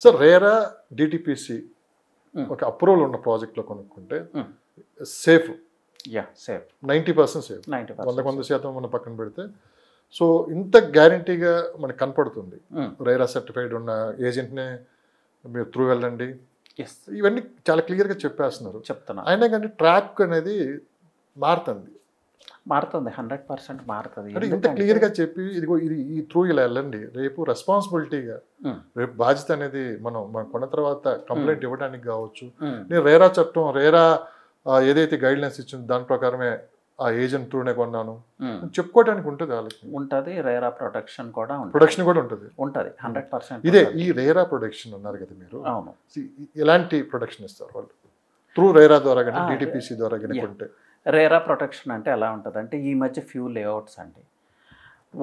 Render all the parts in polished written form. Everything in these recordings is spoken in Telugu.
సార్ రేరా డిటిపిసి ఒక అప్రూవల్ ఉన్న ప్రాజెక్ట్లో కొనుక్కుంటే సేఫ్ సేఫ్ 90% సేఫ్ 100% మన పక్కన పెడితే సో ఇంత గ్యారంటీగా మనకు కనపడుతుంది రేరా సర్టిఫైడ్ ఉన్న ఏజెంట్నే మీరు త్రూ వెళ్ళండి ఇవన్నీ చాలా క్లియర్గా చెప్పేస్తున్నారు అయినా కానీ ట్రాక్ అనేది మారుతుంది 100% మారుతుంది అంటే ఇంత క్లియర్గా చెప్పి ఇదిగో ఇది ఈ త్రూ ఇలా వెళ్ళండి రేపు రెస్పాన్సిబిలిటీగా రేపు బాధ్యత అనేది మనం కొన్న తర్వాత కంప్లైంట్ ఇవ్వడానికి కావచ్చు నేను రేరా చట్టం రేరా ఏదైతే గైడ్ లైన్స్ ఇచ్చిందో దాని ప్రకారమే ఆ ఏజెంట్ త్రూనే కొన్నాను చెప్పుకోవడానికి ఉంటుంది వాళ్ళకి ఉంటుంది రేరా ప్రొటెక్షన్ కూడా ఉంటుంది 100% ఇదే ఈ రేరా ప్రొటెక్షన్ అన్నారు కదా మీరు అవును ఎలాంటి ప్రొటెక్షన్ ఇస్తారు వాళ్ళు త్రూ రేరా ద్వారా కానీ డిటిపిసి ద్వారా కానీ కొంటే రేరా ప్రొటెక్షన్ అంటే ఎలా ఉంటుంది అంటే ఈ మధ్య ఫ్యూ లేఅవుట్స్ అండి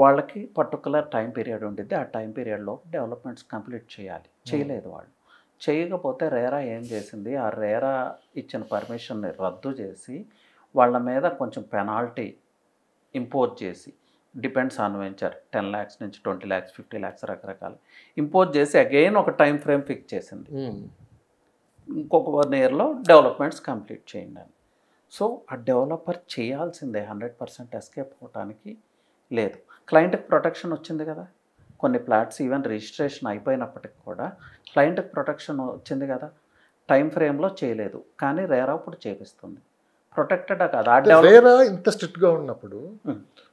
వాళ్ళకి పర్టికులర్ టైం పీరియడ్ ఉంటుంది ఆ టైం పీరియడ్లో డెవలప్మెంట్స్ కంప్లీట్ చేయాలి చేయలేదు వాళ్ళు చేయకపోతే రేరా ఏం చేసింది ఆ రేరా ఇచ్చిన పర్మిషన్ని రద్దు చేసి వాళ్ళ మీద కొంచెం పెనాల్టీ ఇంపోజ్ చేసి డిపెండ్స్ ఆన్ వెంచర్ 10 lakhs నుంచి 20 lakhs 50 lakhs రకరకాలు ఇంపోజ్ చేసి అగైన్ ఒక టైం ఫ్రేమ్ ఫిక్స్ చేసింది ఇంకొక 1 yearలో డెవలప్మెంట్స్ కంప్లీట్ చేయండి అని సో ఆ డెవలపర్ చేయాల్సిందే 100% ఎస్కేప్ అవ్వడానికి లేదు క్లయింట్కి ప్రొటెక్షన్ వచ్చింది కదా కొన్ని ప్లాట్స్ ఈవెన్ రిజిస్ట్రేషన్ అయిపోయినప్పటికి కూడా క్లయింట్కి ప్రొటెక్షన్ వచ్చింది కదా టైం ఫ్రేమ్లో చేయలేదు కానీ రేరా ఇప్పుడు చేపిస్తుంది ప్రొటెక్టెడ్ కదా రేరా ఇంత స్ట్రిక్ట్గా ఉన్నప్పుడు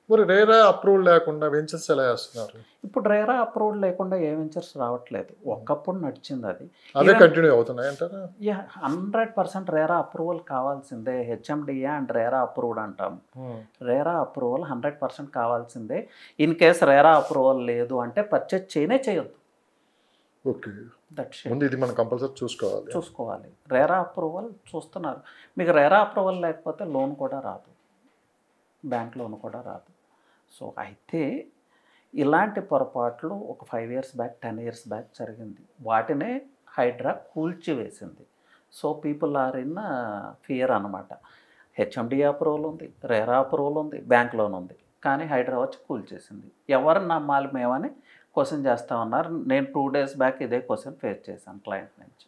మరి రేరా అప్రూవల్ లేకుండా వెంచర్స్ ఎలా చేస్తున్నారు ఇప్పుడు రేరా అప్రూవల్ లేకుండా ఏ వెంచర్స్ రావట్లేదు ఒకప్పుడు నడిచింది అది అదే కంటిన్యూ అవుతున్నాయి అంటారా 100% రేరా అప్రూవల్ కావాల్సిందే హెచ్ఎండిఏ అండ్ రేరా అప్రూవ్డ్ అంటాం రేరా అప్రూవల్ 100% కావాల్సిందే ఇన్ కేస్ రేరా అప్రూవల్ లేదు అంటే పర్చేజ్ చేయొద్దు ఓకే ముందు ఇది మనం కంపల్సరీ చూసుకోవాలి రేరా అప్రూవల్ చూస్తున్నారు మీకు రేరా అప్రూవల్ లేకపోతే లోన్ కూడా రాదు బ్యాంక్ లోన్ కూడా రాదు సో అయితే ఇలాంటి పొరపాట్లు ఒక 5 years బ్యాక్ 10 years బ్యాక్ జరిగింది వాటినే హైడ్రా కూల్చివేసింది so people are in fear అనమాట హెచ్ఎండిఏ అప్రూవల్ ఉంది రేరా అప్రూవల్ ఉంది బ్యాంక్ లోన్ ఉంది కానీ హైడ్రా వచ్చి కూల్చేసింది ఎవరు నమ్మాలి మేమని క్వశ్చన్ చేస్తూ ఉన్నారు నేను 2 days బ్యాక్ ఇదే క్వశ్చన్ ఫేస్ చేశాను క్లయింట్ నుంచి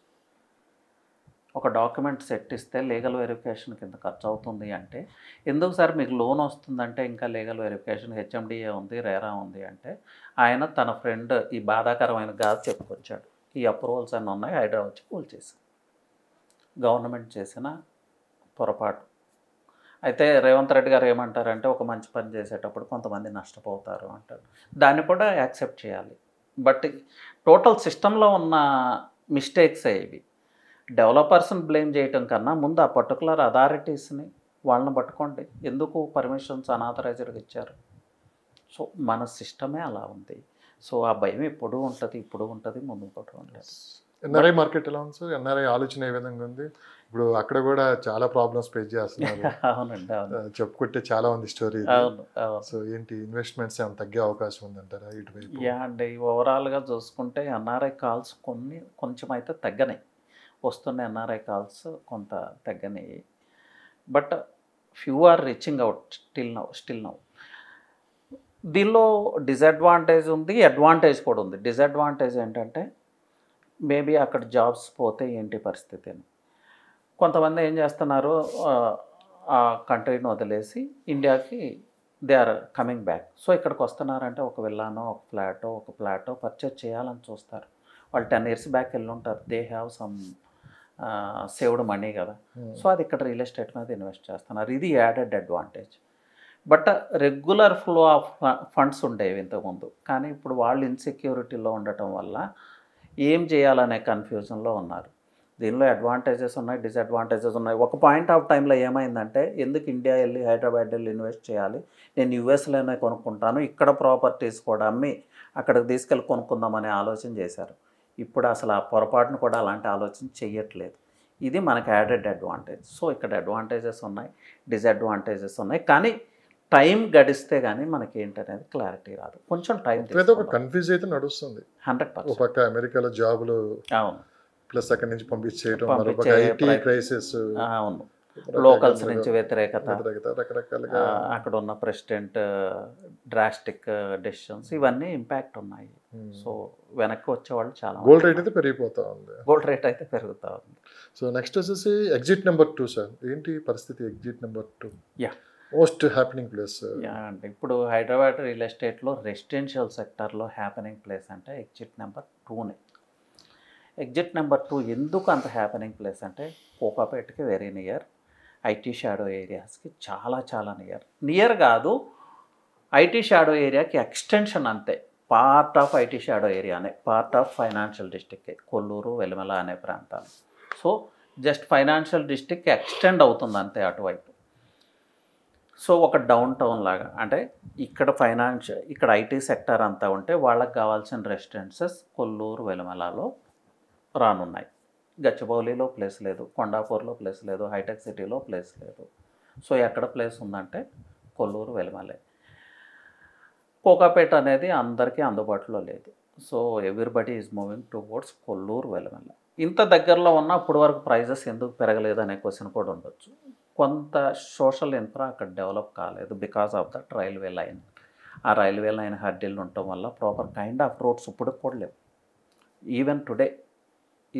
ఒక డాక్యుమెంట్ సెట్ ఇస్తే లీగల్ వెరిఫికేషన్ కింద ఖర్చు అవుతుంది అంటే ఎందుకు సార్ మీకు లోన్ వస్తుందంటే ఇంకా లీగల్ వెరిఫికేషన్ హెచ్ఎండిఏ ఉంది రేరా ఉంది అంటే ఆయన తన ఫ్రెండ్ ఈ బాధాకరమైన గాథ చెప్పుకొచ్చాడు ఈ అప్రూవల్స్ అన్నీ ఉన్నాయి హైడ్రా వచ్చి కూల్చేసి గవర్నమెంట్ చేసిన పొరపాటు అయితే రేవంత్ రెడ్డి గారు ఏమంటారంటే ఒక మంచి పని చేసేటప్పుడు కొంతమంది నష్టపోతారు అంటారు దాన్ని కూడా యాక్సెప్ట్ చేయాలి బట్ టోటల్ సిస్టంలో ఉన్న మిస్టేక్స్ ఇవి డెవలపర్స్ని బ్లేమ్ చేయటం కన్నా ముందు ఆ పర్టికులర్ అథారిటీస్ని వాళ్ళని పట్టుకోండి ఎందుకు పర్మిషన్స్ అనాథరైజ్డ్గా ఇచ్చారు సో మన సిస్టమే అలా ఉంది సో ఆ భయం ఇప్పుడు ఉంటుంది ముందు కూడా ఉంటుంది ఎన్ఆర్ఐ మార్కెట్ ఎలా ఉంది సార్ ఎన్ఆర్ఐ ఆలోచన ఏ విధంగా ఉంది ఇప్పుడు అక్కడ కూడా చాలా ప్రాబ్లమ్స్ ఫేస్ చేస్తున్నారు అవునండి చెప్పుకుంటే చాలా ఉంది స్టోరీ సో ఏంటి ఇన్వెస్ట్మెంట్స్ ఏమైనా తగ్గే అవకాశం ఉందంటారా ఇటువైపు అండి ఓవరాల్గా చూసుకుంటే ఎన్ఆర్ఐ కాల్స్ కొంచెం అయితే తగ్గనాయి వస్తున్న ఎన్ఆర్ఐ కాల్స్ కొంత తగ్గనాయి but few are reaching out still now దీనిలో డిసడ్వాంటేజ్ ఉంది అడ్వాంటేజ్ కూడా ఉంది డిసడ్వాంటేజ్ ఏంటంటే మేబీ అక్కడ జాబ్స్ పోతే ఏంటి పరిస్థితి అని కొంతమంది ఏం చేస్తున్నారు ఆ కంట్రీని వదిలేసి ఇండియాకి they are coming back so ఇక్కడికి వస్తున్నారంటే ఒక విల్లానో ఒక ఫ్లాటో పర్చేజ్ చేయాలని చూస్తారు వాళ్ళు 10 years బ్యాక్ వెళ్ళి ఉంటారు they have some saved money కదా సో అది ఇక్కడ రియల్ ఎస్టేట్ మీద ఇన్వెస్ట్ చేస్తున్నారు ఇది added advantage but regular flow of funds ఉండేవి ఇంతకుముందు కానీ ఇప్పుడు వాళ్ళు ఇన్సెక్యూరిటీలో ఉండటం వల్ల ఏం చేయాలనే కన్ఫ్యూజన్లో ఉన్నారు దీనిలో అడ్వాంటేజెస్ ఉన్నాయి డిసడ్వాంటేజెస్ ఉన్నాయి ఒక పాయింట్ ఆఫ్ టైంలో ఏమైందంటే ఎందుకు ఇండియా వెళ్ళి హైదరాబాద్ వెళ్ళి ఇన్వెస్ట్ చేయాలి నేను యూఎస్లోనే కొనుక్కుంటాను ఇక్కడ ప్రాపర్టీస్ కూడా అమ్మి అక్కడికి తీసుకెళ్ళి కొనుక్కుందామనే ఆలోచన చేశారు ఇప్పుడు అసలు ఆ పొరపాటును కూడా అలాంటి ఆలోచన చెయ్యట్లేదు ఇది మనకు యాడెడ్ అడ్వాంటేజ్ సో ఇక్కడ అడ్వాంటేజెస్ ఉన్నాయి డిసడ్వాంటేజెస్ ఉన్నాయి కానీ టైం గడిస్తే కానీ మనకి ఏంటనేది క్లారిటీ రాదు కొంచెం టైం కన్ఫ్యూజ్ అయితే నడుస్తుంది 100% పక్క అమెరికాలో జాబులు అవును ప్లస్ అక్కడి నుంచి పంపించేయడం ఐటీ క్రైసిస్ అవును లోకల్స్ నుంచి వ్యతిరేకత, రకరకాలుగా అక్కడ ఉన్న ప్రెసిడెంట్ డ్రాస్టిక్ డెసిషన్స్ ఇవన్నీ ఇంపాక్ట్ ఉన్నాయి. సో వెనక్కి వచ్చేవాళ్ళు చాలా. గోల్డ్ రేట్ అయితే పెరిగిపోతా ఉంది. గోల్డ్ రేట్ అయితే పెరుగుతూ ఉంది. సో నెక్స్ట్ వచ్చేసి ఎగ్జిట్ నెంబర్ 2 సార్, ఏంటి పరిస్థితి exit number 2? Yeah, most happening place. Yeah అంటే ఇప్పుడు హైదరాబాద్ రియల్ ఎస్టేట్లో రెసిడెన్షియల్ సెక్టర్లో హ్యాపెనింగ్ ప్లేస్ అంటే ఎగ్జిట్ నెంబర్ 2నే. ఎగ్జిట్ నెంబర్ 2 ఎందుకు అంత హ్యాపెనింగ్ ప్లేస్ అంటే కోకాపేటకి వెరీ నియర్, ఐటీ షాడో ఏరియాస్కి చాలా చాలా నియర్ కాదు, ఐటీ షాడో ఏరియాకి ఎక్స్టెన్షన్ అంతే, పార్ట్ ఆఫ్ ఐటీ షాడో ఏరియానే, part of financial district Kollur Velimala అనే ప్రాంతాలు. So just financial district extend అవుతుంది అంతే అటువైపు. సో ఒక డౌన్ టౌన్ లాగా అంటే ఇక్కడ ఐటీ సెక్టర్ అంతా ఉంటే వాళ్ళకి కావాల్సిన రెసిడెన్సెస్ కొల్లూరు వెలిమలలో రానున్నాయి. గచ్చిబౌలిలో ప్లేస్ లేదు, కొండాపూర్లో ప్లేస్ లేదు, హైటెక్ సిటీలో ప్లేస్ లేదు. సో ఎక్కడ ప్లేస్ ఉందంటే కొల్లూరు వెలిమలే. కోకాపేట అనేది అందరికీ అందుబాటులో లేదు. So everybody is moving towards Kolluru Velimala. ఇంత దగ్గరలో ఉన్న అప్పటి వరకు ప్రైజెస్ ఎందుకు పెరగలేదు అనే క్వశ్చన్ కూడా ఉండొచ్చు. కొంత సోషల్ ఇన్ఫ్రా అక్కడ డెవలప్ కాలేదు because of that railway line. ఆ రైల్వే లైన్ హడ్డీలు ఉండటం వల్ల ప్రాపర్ కైండ్ ఆఫ్ రోడ్స్ ఇప్పుడు కూడా లేవు. ఈవెన్ టుడే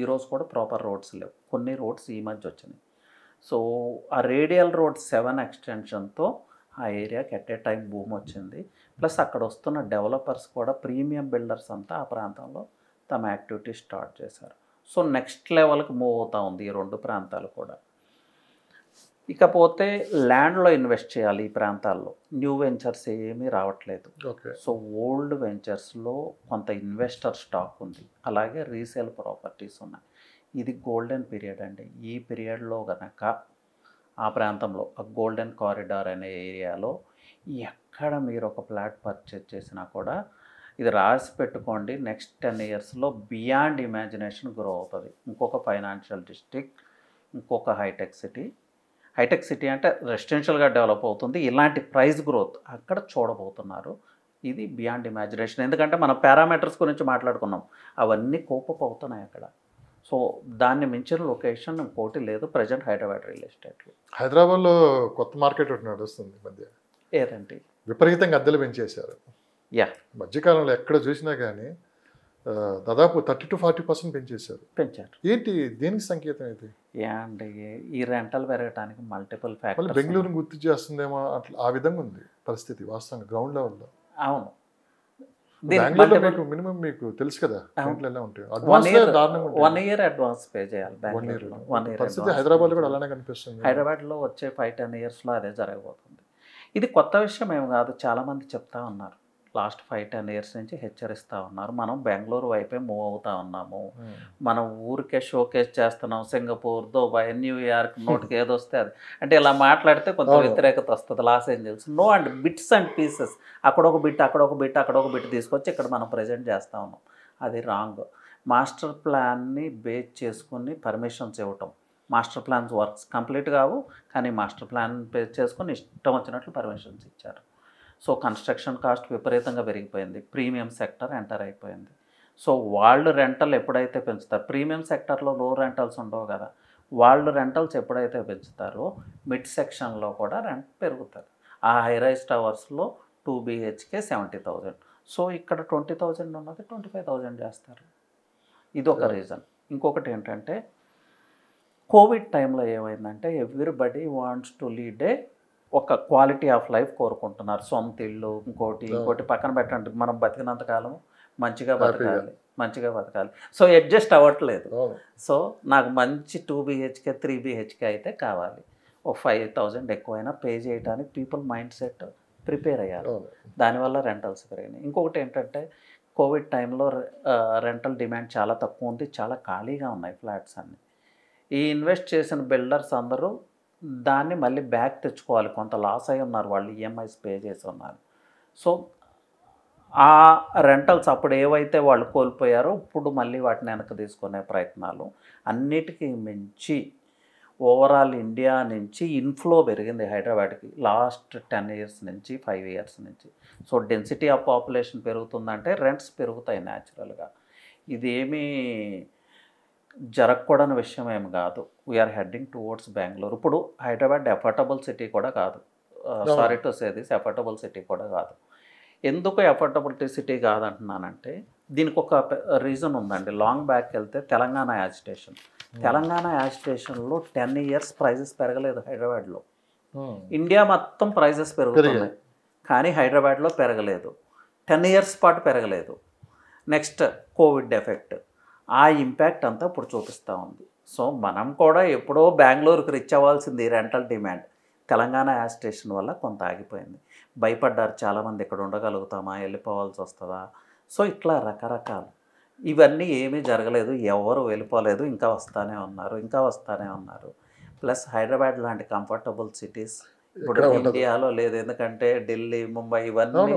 ఈరోజు కూడా ప్రాపర్ రోడ్స్ లేవు. కొన్ని రోడ్స్ ఈ మధ్య వచ్చినాయి. సో ఆ రేడియల్ రోడ్ 7 ఎక్స్టెన్షన్తో ఆ ఏరియాకి ఎట్ ఏ టైం బూమ్ వచ్చింది. ప్లస్ అక్కడ వస్తున్న డెవలపర్స్ కూడా ప్రీమియం బిల్డర్స్ అంతా ఆ ప్రాంతంలో తమ యాక్టివిటీ స్టార్ట్ చేశారు. సో నెక్స్ట్ లెవెల్కి మూవ్ అవుతూ ఉంది ఈ 2 ప్రాంతాలు కూడా. ఇకపోతే ల్యాండ్లో ఇన్వెస్ట్ చేయాలి ఈ ప్రాంతాల్లో. న్యూ వెంచర్స్ ఏమీ రావట్లేదు. సో ఓల్డ్ వెంచర్స్లో కొంత ఇన్వెస్టర్ స్టాక్ ఉంది, అలాగే రీసేల్ ప్రాపర్టీస్ ఉన్నాయి. ఇది గోల్డెన్ పీరియడ్ అండి. ఈ పీరియడ్లో కనుక ఆ ప్రాంతంలో ఆ గోల్డెన్ కారిడార్ అనే ఏరియాలో ఎక్కడ మీరు ఒక ఫ్లాట్ పర్చేజ్ చేసినా కూడా ఇది రాసి పెట్టుకోండి, నెక్స్ట్ 10 ఇయర్స్లో బియాండ్ ఇమాజినేషన్ గ్రో అవుతుంది. ఇంకొక ఫైనాన్షియల్ డిస్ట్రిక్ట్, ఇంకొక హైటెక్ సిటీ అంటే రెసిడెన్షియల్గా డెవలప్ అవుతుంది. ఇలాంటి ప్రైస్ గ్రోత్ అక్కడ చూడబోతున్నారు. ఇది బియాండ్ ఇమాజినేషన్. ఎందుకంటే మనం పారామీటర్స్ గురించి మాట్లాడుకున్నాం, అవన్నీ కోపప్ అవుతున్నాయి అక్కడ. సో దాన్ని మించిన లొకేషన్ ఇంకోటి లేదు ప్రజెంట్ హైదరాబాద్ రియల్ ఎస్టేట్లో. హైదరాబాద్లో కొత్త మార్కెట్ ఒకటి నడుస్తుంది మధ్య, ఏదండి? విపరీతంగా అద్దెలు పెంచేశారు. యా, మధ్యకాలంలో ఎక్కడ చూసినా కానీ దాదాపు 30 to 40% పెంచారు. ఏంటి, దేనికి సంకేతం ఇది? యా అండి, ఈ రెంటల్ పెరగడానికి మల్టిపుల్ ఫ్యాక్టర్స్. బెంగళూరుని గుర్తు చేస్తుందేమో అట్లా, ఆ విధంగా ఉంది పరిస్థితి వాస్తవంగా గ్రౌండ్ లెవెల్లో. అవును, బెంగళూరులో మీకు మినిమం మీకు తెలుసు కదా ఎలా ఉంటాయి. 1 year అడ్వాన్స్ పే చేయాలి. 1 year పరిస్థితి హైదరాబాద్లో కూడా అలానే కనిపిస్తుంది. హైదరాబాద్లో వచ్చే 5-10 ఇయర్స్లో అదే జరగబోతుంది. ఇది కొత్త విషయం ఏమి కాదు, చాలామంది చెప్తా ఉన్నారు. లాస్ట్ 5-10 ఇయర్స్ నుంచి హెచ్చరిస్తూ ఉన్నారు. మనం బెంగళూరు వైపే మూవ్ అవుతా ఉన్నాము, మనం ఊరికే షోకేస్ చేస్తున్నాం, సింగపూర్, దుబాయ్, న్యూయార్క్, నోటికి ఏదొస్తే అది. అంటే ఇలా మాట్లాడితే కొంత వ్యతిరేకత వస్తుంది. Los angeles no and bits and pieces, అక్కడొక బిట్ తీసుకొచ్చి ఇక్కడ మనం ప్రజెంట్ చేస్తూ ఉన్నాం. అది రాంగ్. మాస్టర్ ప్లాన్ని బేస్ చేసుకుని పర్మిషన్స్ ఇవ్వటం, మాస్టర్ ప్లాన్స్ వర్క్స్ కంప్లీట్ కావు, కానీ మాస్టర్ ప్లాన్ బేస్ చేసుకొని ఇష్టం వచ్చినట్లు పర్మిషన్స్ ఇచ్చారు. సో కన్స్ట్రక్షన్ కాస్ట్ విపరీతంగా పెరిగిపోయింది, ప్రీమియం సెక్టర్ ఎంటర్ అయిపోయింది. సో వాళ్ళు రెంటల్ ఎప్పుడైతే పెంచుతారు, ప్రీమియం సెక్టర్లో లో రెంటల్స్ ఉండవు కదా, వాళ్ళు రెంటల్స్ ఎప్పుడైతే పెంచుతారో మిడ్ సెక్షన్లో కూడా రెంట్ పెరుగుతారు. ఆ హైరైజ్ టవర్స్లో 2 BHK 70,000. సో ఇక్కడ 20,000 ఉన్నది 25,000 చేస్తారు. ఇది ఒక రీజన్. ఇంకొకటి ఏంటంటే కోవిడ్ టైంలో ఏమైందంటే ఎవ్రీబడి వాంట్స్ టు లీడ్ ఒక క్వాలిటీ ఆఫ్ లైఫ్ కోరుకుంటున్నారు. సొంత ఇల్లు, ఇంకోటి పక్కన పెట్టండి, మనం బతికినంతకాలం మంచిగా బతకాలి. సో అడ్జస్ట్ అవ్వట్లేదు. సో నాకు మంచి 2 BHK 3 BHK అయితే కావాలి, ఒక 5,000 ఎక్కువైనా పే చేయడానికి పీపుల్ మైండ్ సెట్ ప్రిపేర్ అయ్యారు. దానివల్ల రెంటల్స్ పెరిగినాయి. ఇంకొకటి ఏంటంటే కోవిడ్ టైంలో రెంటల్ డిమాండ్ చాలా తక్కువ ఉంది, చాలా ఖాళీగా ఉన్నాయి ఫ్లాట్స్ అన్నీ. ఈ ఇన్వెస్ట్ చేసిన బిల్డర్స్ అందరూ దాన్ని మళ్ళీ బ్యాక్ తెచ్చుకోవాలి, కొంత లాస్ అయి ఉన్నారు, వాళ్ళు ఈఎంఐస్ పే చేసి ఉన్నారు. సో ఆ రెంటల్స్ అప్పుడు ఏవైతే వాళ్ళు కోల్పోయారో ఇప్పుడు మళ్ళీ వాటిని వెనక్కి తీసుకునే ప్రయత్నాలు. అన్నిటికీ మించి ఓవరాల్ ఇండియా నుంచి ఇన్ఫ్లో పెరిగింది హైదరాబాద్కి లాస్ట్ 10 ఇయర్స్ నుంచి 5 ఇయర్స్ నుంచి. సో డెన్సిటీ ఆఫ్ పాపులేషన్ పెరుగుతుందంటే రెంట్స్ పెరుగుతాయి న్యాచురల్గా. ఇదేమీ జరగకూడని విషయం ఏమి కాదు. We're heading towards Bengaluru. ఇప్పుడు హైదరాబాద్ ఎఫర్టబుల్ సిటీ కూడా కాదు. Sorry to say this, affordable city కూడా కాదు. ఎందుకు ఎఫర్టబిలిటీ సిటీ కాదంటున్నానంటే దీనికి ఒక రీజన్ ఉందండి. లాంగ్ బ్యాక్ వెళ్తే తెలంగాణ యాజిటేషన్. తెలంగాణ యాజిటేషన్లో 10 years ప్రైజెస్ పెరగలేదు హైదరాబాద్లో. ఇండియా మొత్తం ప్రైజెస్ పెరుగుతున్నాయి కానీ హైదరాబాద్లో పెరగలేదు. 10 years పాటు పెరగలేదు. నెక్స్ట్ కోవిడ్ ఎఫెక్ట్, ఆ ఇంపాక్ట్ అంతా ఇప్పుడు చూపిస్తూ ఉంది. సో మనం కూడా ఎప్పుడో బెంగళూరుకి రీచ్ అవ్వాల్సింది రెంటల్ డిమాండ్ తెలంగాణ యాజిటేషన్ వల్ల కొంత ఆగిపోయింది. భయపడ్డారు చాలామంది, ఇక్కడ ఉండగలుగుతామా, వెళ్ళిపోవాల్సి వస్తుందా. సో ఇట్లా రకరకాలు ఇవన్నీ ఏమీ జరగలేదు. ఎవరు వెళ్ళిపోలేదు, ఇంకా వస్తూనే ఉన్నారు. ప్లస్ హైదరాబాద్ లాంటి కంఫర్టబుల్ సిటీస్ ఇప్పుడు ఇండియాలో లేదు. ఎందుకంటే ఢిల్లీ, ముంబై ఇవన్నీ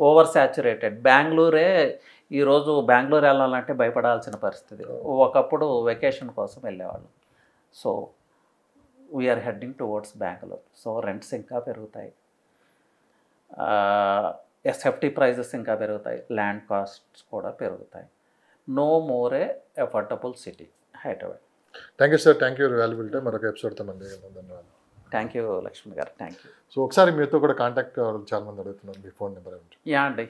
ఓవర్ శాచురేటెడ్. బెంగళూరే ఈరోజు బెంగళూరు వెళ్ళాలంటే భయపడాల్సిన పరిస్థితి. ఒకప్పుడు వెకేషన్ కోసం వెళ్ళేవాళ్ళం. So we are heading towards Bengaluru. So rents ఇంకా పెరుగుతాయి, ఎస్ఎఫ్టీ ప్రైజెస్ ఇంకా పెరుగుతాయి, ల్యాండ్ కాస్ట్స్ కూడా పెరుగుతాయి. No more a affordable city Hyderabad. Thank you sir, thank you valuable time. మరొక ఎపిసోడ్తో మంది ధన్యవాదాలు. థ్యాంక్ యూ లక్ష్మణ్ గారు, థ్యాంక్ యూ. సో ఒకసారి మీతో కూడా కాంటాక్ట్ కావాలి చాలామంది అడుగుతున్నారు, మీ ఫోన్ నెంబర్ ఏమిటి? యా అండి,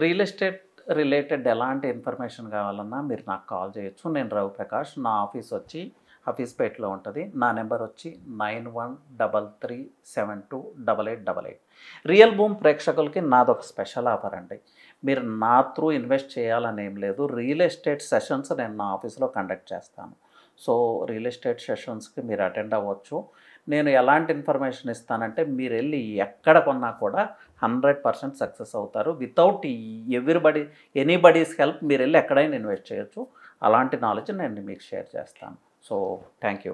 రియల్ ఎస్టేట్ రిలేటెడ్ ఎలాంటి ఇన్ఫర్మేషన్ కావాలన్నా మీరు నాకు కాల్ చేయొచ్చు. నేను రవిప్రకాష్, నా ఆఫీస్ వచ్చి హఫీస్పేట్లో ఉంటుంది. నా నెంబర్ వచ్చి 9133728888. రియల్ భూమ్ ప్రేక్షకులకి నాదొక స్పెషల్ ఆఫర్ అండి. మీరు నా త్రూ ఇన్వెస్ట్ చేయాలని ఏం లేదు. రియల్ ఎస్టేట్ సెషన్స్ నేను నా ఆఫీస్లో కండక్ట్ చేస్తాను. సో రియల్ ఎస్టేట్ సెషన్స్కి మీరు అటెండ్ అవ్వచ్చు. నేను ఎలాంటి ఇన్ఫర్మేషన్ ఇస్తానంటే మీరు వెళ్ళి ఎక్కడ కొన్నా కూడా 100% సక్సెస్ అవుతారు. వితౌట్ ఎనీబడీస్ హెల్ప్ మీరు వెళ్ళి ఎక్కడైనా ఇన్వెస్ట్ చేయొచ్చు. అలాంటి నాలెడ్జ్ నేను మీకు షేర్ చేస్తాను. So thank you.